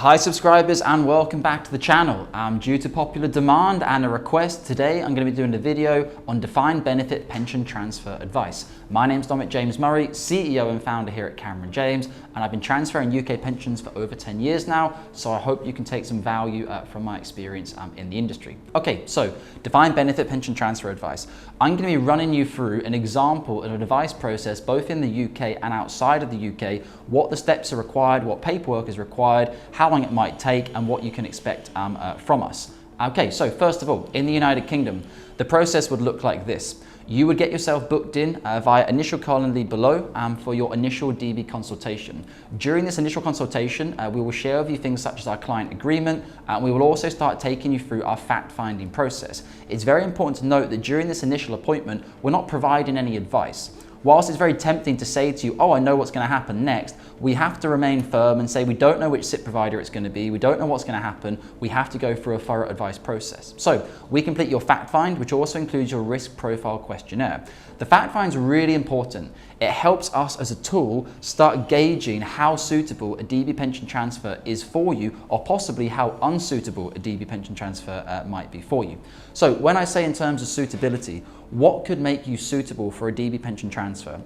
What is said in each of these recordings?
Hi subscribers, and welcome back to the channel. Due to popular demand and a request, today I'm going to be doing a video on defined benefit pension transfer advice. My name's Dominic James Murray, CEO and founder here at Cameron James, and I've been transferring UK pensions for over 10 years now, so I hope you can take some value from my experience in the industry. Okay, so defined benefit pension transfer advice. I'm going to be running you through an example of a advice process both in the UK and outside of the UK, what the steps are required, what paperwork is required, how long it might take, and what you can expect from us. Okay, so first of all, in the United Kingdom, the process would look like this. You would get yourself booked in via initial column below for your initial DB consultation. During this initial consultation, we will share with you things such as our client agreement, and we will also start taking you through our fact-finding process. It's very important to note that during this initial appointment, we're not providing any advice. Whilst it's very tempting to say to you, oh, I know what's going to happen next, we have to remain firm and say we don't know which SIP provider it's going to be, we don't know what's going to happen, we have to go through a thorough advice process. So we complete your fact find, which also includes your risk profile questionnaire. The fact find is really important. It helps us as a tool start gauging how suitable a DB pension transfer is for you, or possibly how unsuitable a DB pension transfer might be for you. So when I say in terms of suitability, what could make you suitable for a DB pension transfer?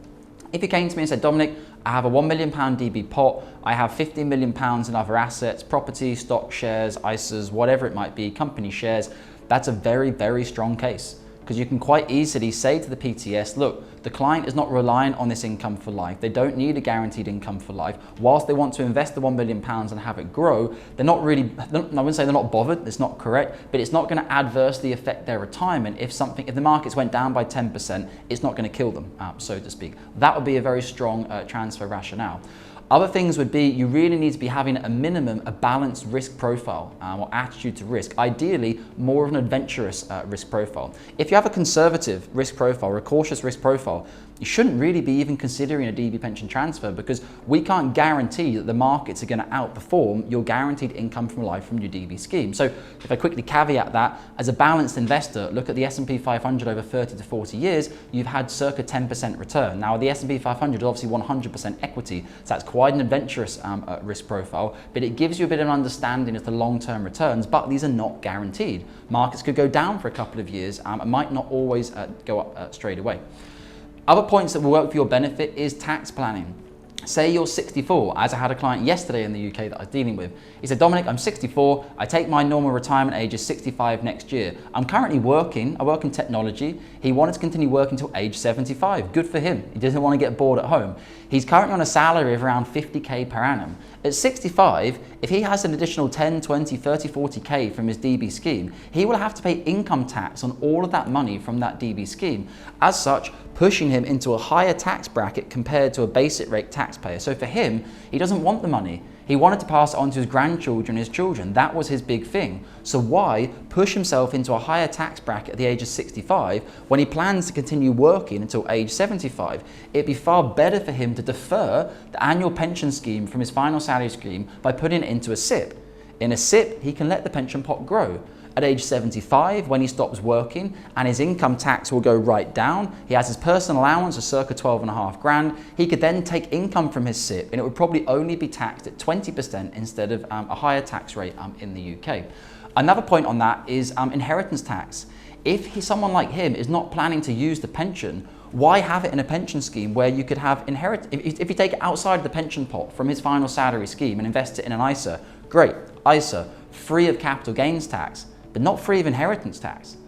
If you came to me and said, Dominic, I have a £1 million DB pot, I have £15 million in other assets, property, stock, shares, ISAs, whatever it might be, company shares, that's a very, very strong case. Because you can quite easily say to the PTS, look, the client is not reliant on this income for life. They don't need a guaranteed income for life. Whilst they want to invest the £1 million and have it grow, they're not really, I wouldn't say they're not bothered, it's not correct, but it's not going to adversely affect their retirement if the markets went down by 10%, it's not going to kill them, so to speak. That would be a very strong transfer rationale. Other things would be you really need to be having a minimum a balanced risk profile or attitude to risk, ideally more of an adventurous risk profile. If you have a conservative risk profile or a cautious risk profile, you shouldn't really be even considering a DB pension transfer, because we can't guarantee that the markets are going to outperform your guaranteed income from life from your DB scheme. So if I quickly caveat that, as a balanced investor, look at the S&P 500 over 30 to 40 years, you've had circa 10% return. Now the S&P 500 is obviously 100% equity, so that's quite an adventurous risk profile, but it gives you a bit of an understanding of the long-term returns, but these are not guaranteed. Markets could go down for a couple of years and might not always go up straight away. Other points that will work for your benefit is tax planning. Say you're 64, as I had a client yesterday in the UK that I was dealing with. He said, Dominic, I'm 64, I take my normal retirement age as 65 next year. I'm currently working, I work in technology. He wanted to continue working until age 75. Good for him. He doesn't want to get bored at home. He's currently on a salary of around 50k per annum. At 65, if he has an additional 10, 20, 30, 40k from his DB scheme, he will have to pay income tax on all of that money from that DB scheme. As such, pushing him into a higher tax bracket compared to a basic rate taxpayer. So for him, he doesn't want the money. He wanted to pass it on to his grandchildren, his children. That was his big thing. So why push himself into a higher tax bracket at the age of 65 when he plans to continue working until age 75? It'd be far better for him to defer the annual pension scheme from his final salary scheme by putting it into a SIP. In a SIP, he can let the pension pot grow. At age 75, when he stops working and his income tax will go right down, he has his personal allowance of circa 12.5 grand, he could then take income from his SIP and it would probably only be taxed at 20% instead of a higher tax rate in the UK. Another point on that is inheritance tax. If someone like him is not planning to use the pension, why have it in a pension scheme where you could have if you take it outside of the pension pot from his final salary scheme and invest it in an ISA, great, ISA, free of capital gains tax, but not free of inheritance tax.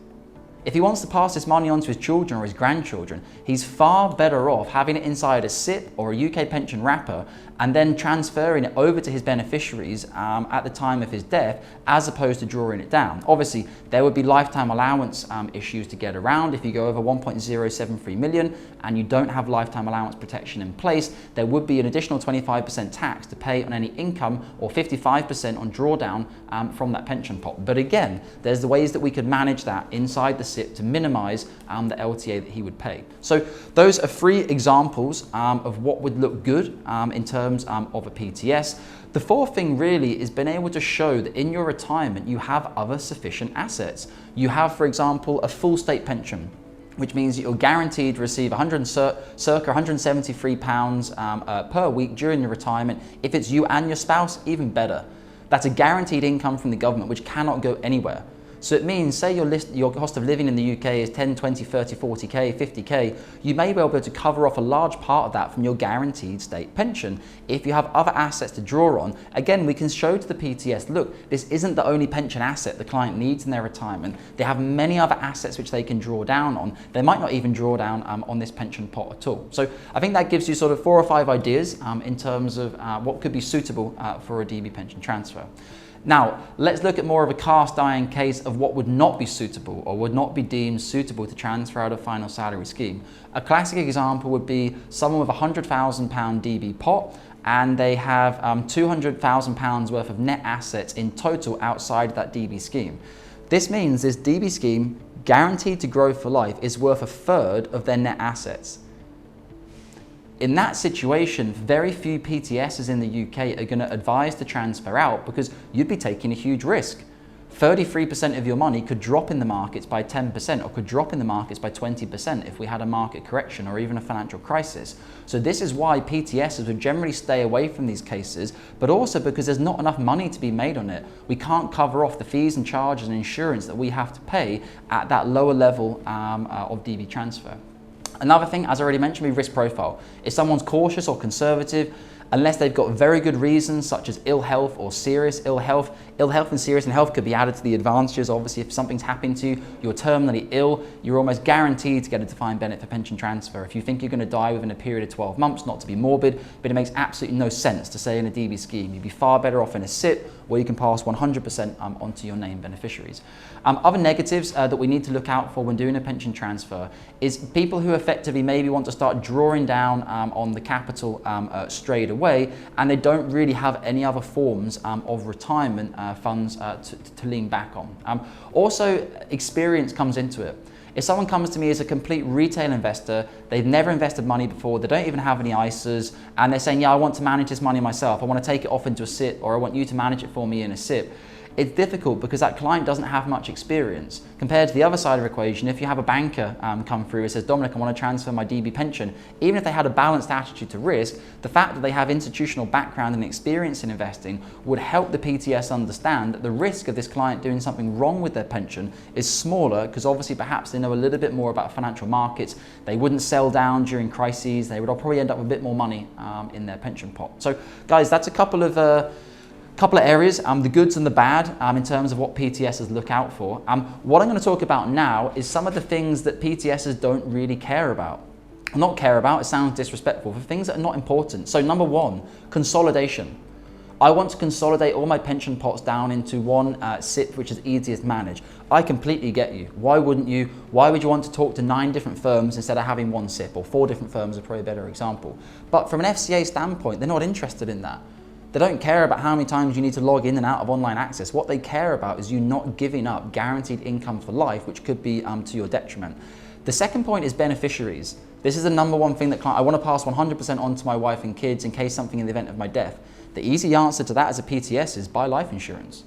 If he wants to pass this money on to his children or his grandchildren, he's far better off having it inside a SIP or a UK pension wrapper and then transferring it over to his beneficiaries at the time of his death, as opposed to drawing it down. Obviously, there would be lifetime allowance issues to get around. If you go over 1.073 million and you don't have lifetime allowance protection in place, there would be an additional 25% tax to pay on any income or 55% on drawdown from that pension pot. But again, there's the ways that we could manage that inside the SIP to minimize the LTA that he would pay. So those are 3 examples of what would look good in terms of a PTS. The fourth thing really is being able to show that in your retirement you have other sufficient assets. You have, for example, a full state pension, which means that you're guaranteed to receive circa £173 per week during your retirement. If it's you and your spouse, even better. That's a guaranteed income from the government which cannot go anywhere. So it means, say your cost of living in the UK is 10, 20, 30, 40k, 50k, you may well be able to cover off a large part of that from your guaranteed state pension. If you have other assets to draw on, again, we can show to the PTS, look, this isn't the only pension asset the client needs in their retirement. They have many other assets which they can draw down on. They might not even draw down on this pension pot at all. So I think that gives you sort of 4 or 5 ideas in terms of what could be suitable for a DB pension transfer. Now, let's look at more of a cast iron case of what would not be suitable or would not be deemed suitable to transfer out of final salary scheme. A classic example would be someone with a £100,000 DB pot and they have £200,000 worth of net assets in total outside that DB scheme. This means this DB scheme, guaranteed to grow for life, is worth 1/3 of their net assets. In that situation, very few PTSs in the UK are going to advise to transfer out because you'd be taking a huge risk. 33% of your money could drop in the markets by 10% or could drop in the markets by 20% if we had a market correction or even a financial crisis. So this is why PTSs would generally stay away from these cases, but also because there's not enough money to be made on it. We can't cover off the fees and charges and insurance that we have to pay at that lower level of DB transfer. Another thing, as I already mentioned, we risk profile. If someone's cautious or conservative, unless they've got very good reasons such as ill health or serious ill health and serious ill health could be added to the advantages. Obviously, if something's happened to you, you're terminally ill, you're almost guaranteed to get a defined benefit for pension transfer. If you think you're going to die within a period of 12 months, not to be morbid, but it makes absolutely no sense to say in a DB scheme. You'd be far better off in a SIP where you can pass 100% onto your named beneficiaries. Other negatives that we need to look out for when doing a pension transfer is people who effectively maybe want to start drawing down on the capital straight away, and they don't really have any other forms of retirement funds to lean back on. Also, experience comes into it. If someone comes to me as a complete retail investor, they've never invested money before, they don't even have any ISAs, and they're saying, yeah, I want to manage this money myself, I want to take it off into a SIP, or I want you to manage it for me in a SIP. It's difficult because that client doesn't have much experience. Compared to the other side of the equation, if you have a banker come through and says, Dominic, I want to transfer my DB pension, even if they had a balanced attitude to risk, the fact that they have institutional background and experience in investing would help the PTS understand that the risk of this client doing something wrong with their pension is smaller because obviously perhaps they know a little bit more about financial markets, they wouldn't sell down during crises, they would probably end up with a bit more money in their pension pot. So guys, that's a couple of areas, the goods and the bad in terms of what PTSs look out for. What I'm going to talk about now is some of the things that PTSs don't really care about. Not care about, it sounds disrespectful, for things that are not important. So number 1, consolidation. I want to consolidate all my pension pots down into one SIP which is easiest to manage. I completely get you. Why wouldn't you? Why would you want to talk to 9 different firms instead of having one SIP, or 4 different firms are probably a better example. But from an FCA standpoint, they're not interested in that. They don't care about how many times you need to log in and out of online access. What they care about is you not giving up guaranteed income for life, which could be to your detriment. The second point is beneficiaries. This is the number 1 thing that I want to pass 100% on to my wife and kids in case something in the event of my death. The easy answer to that as a PTS is buy life insurance.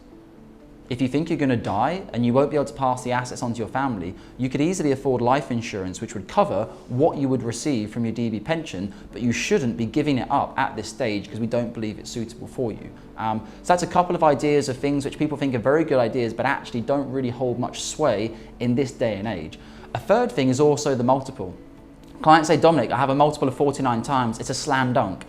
If you think you're going to die and you won't be able to pass the assets on to your family, you could easily afford life insurance which would cover what you would receive from your DB pension, but you shouldn't be giving it up at this stage because we don't believe it's suitable for you. So that's a couple of ideas of things which people think are very good ideas but actually don't really hold much sway in this day and age. A third thing is also the multiple. Clients say, Dominic, I have a multiple of 49 times, it's a slam dunk.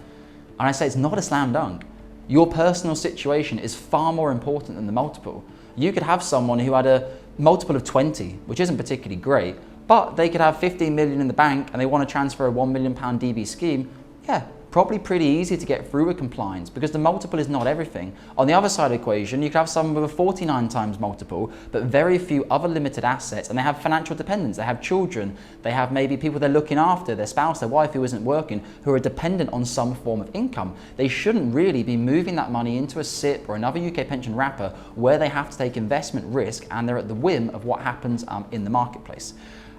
And I say it's not a slam dunk. Your personal situation is far more important than the multiple. You could have someone who had a multiple of 20, which isn't particularly great, but they could have 15 million in the bank and they want to transfer a £1 million DB scheme. Yeah, probably pretty easy to get through with compliance because the multiple is not everything. On the other side of the equation, you could have someone with a 49 times multiple, but very few other limited assets, and they have financial dependents, they have children, they have maybe people they're looking after, their spouse, their wife who isn't working, who are dependent on some form of income. They shouldn't really be moving that money into a SIP or another UK pension wrapper where they have to take investment risk and they're at the whim of what happens in the marketplace.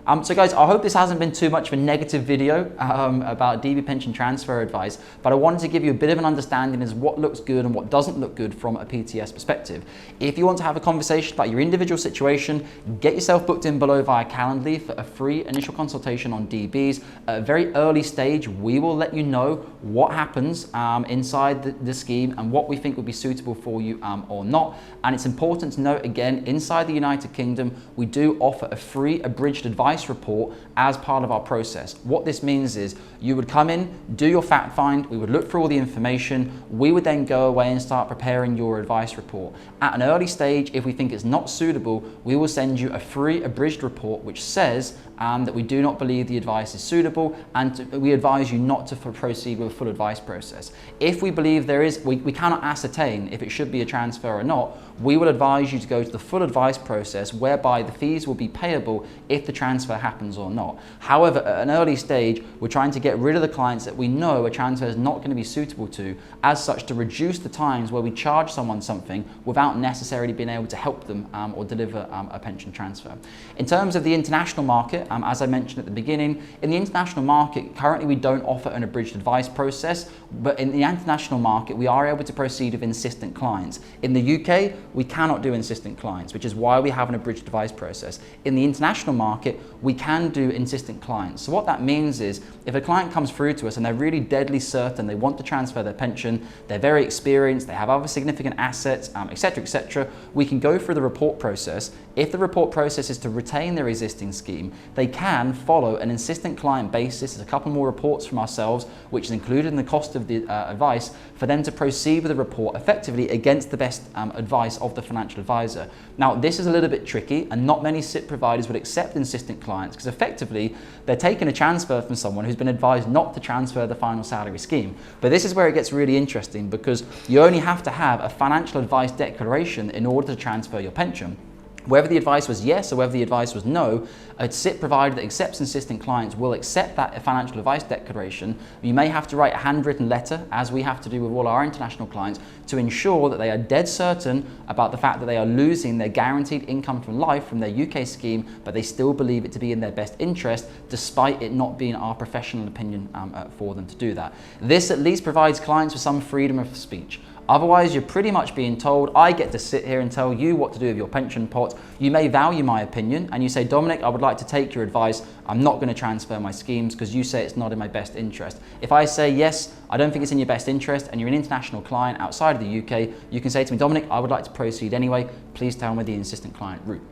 So guys, I hope this hasn't been too much of a negative video about DB pension transfer advice, but I wanted to give you a bit of an understanding as what looks good and what doesn't look good from a PTS perspective. If you want to have a conversation about your individual situation, get yourself booked in below via Calendly for a free initial consultation on DBs. At a very early stage, we will let you know what happens inside the scheme and what we think would be suitable for you or not. And it's important to note again, inside the United Kingdom, we do offer a free abridged advice report as part of our process. What this means is you would come in, do your fact find, we would look through all the information, we would then go away and start preparing your advice report. At an early stage, if we think it's not suitable, we will send you a free abridged report which says that we do not believe the advice is suitable, and we advise you not to proceed with a full advice process. If we believe we cannot ascertain if it should be a transfer or not, we will advise you to go to the full advice process whereby the fees will be payable if the transfer happens or not. However, at an early stage, we're trying to get rid of the clients that we know a transfer is not going to be suitable to, as such to reduce the times where we charge someone something without necessarily being able to help them or deliver a pension transfer. In terms of the international market, as I mentioned at the beginning, in the international market, currently we don't offer an abridged advice process, but in the international market, we are able to proceed with insistent clients. In the UK, we cannot do insistent clients, which is why we have an abridged advice process. In the international market, we can do insistent clients. So what that means is, if a client comes through to us and they're really deadly certain they want to transfer their pension, they're very experienced, they have other significant assets, etc., we can go through the report process. If the report process is to retain their existing scheme, they can follow an insistent client basis. There's a couple more reports from ourselves, which is included in the cost of the advice, for them to proceed with the report effectively against the best advice of the financial advisor. Now, this is a little bit tricky, and not many SIP providers would accept insistent clients because effectively they're taking a transfer from someone who's been advised not to transfer the final salary scheme. But this is where it gets really interesting, because you only have to have a financial advice declaration in order to transfer your pension. Whether the advice was yes or whether the advice was no, a SIP provider that accepts insistent clients will accept that financial advice declaration. You may have to write a handwritten letter, as we have to do with all our international clients, to ensure that they are dead certain about the fact that they are losing their guaranteed income from life from their UK scheme, but they still believe it to be in their best interest, despite it not being our professional opinion for them to do that. This at least provides clients with some freedom of speech. Otherwise, you're pretty much being told, I get to sit here and tell you what to do with your pension pot. You may value my opinion and you say, Dominic, I would like to take your advice. I'm not going to transfer my schemes because you say it's not in my best interest. If I say, yes, I don't think it's in your best interest, and you're an international client outside of the UK, you can say to me, Dominic, I would like to proceed anyway. Please tell me the insistent client route.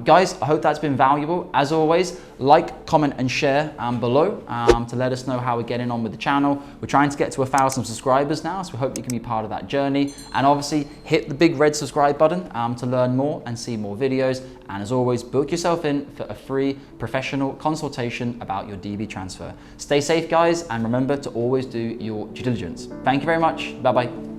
Guys, I hope that's been valuable. As always, like, comment and share below to let us know how we're getting on with the channel. We're trying to get to 1,000 subscribers now, so we hope you can be part of that journey. And obviously, hit the big red subscribe button to learn more and see more videos. And as always, book yourself in for a free professional consultation about your DB transfer. Stay safe, guys, and remember to always do your due diligence. Thank you very much. Bye-bye.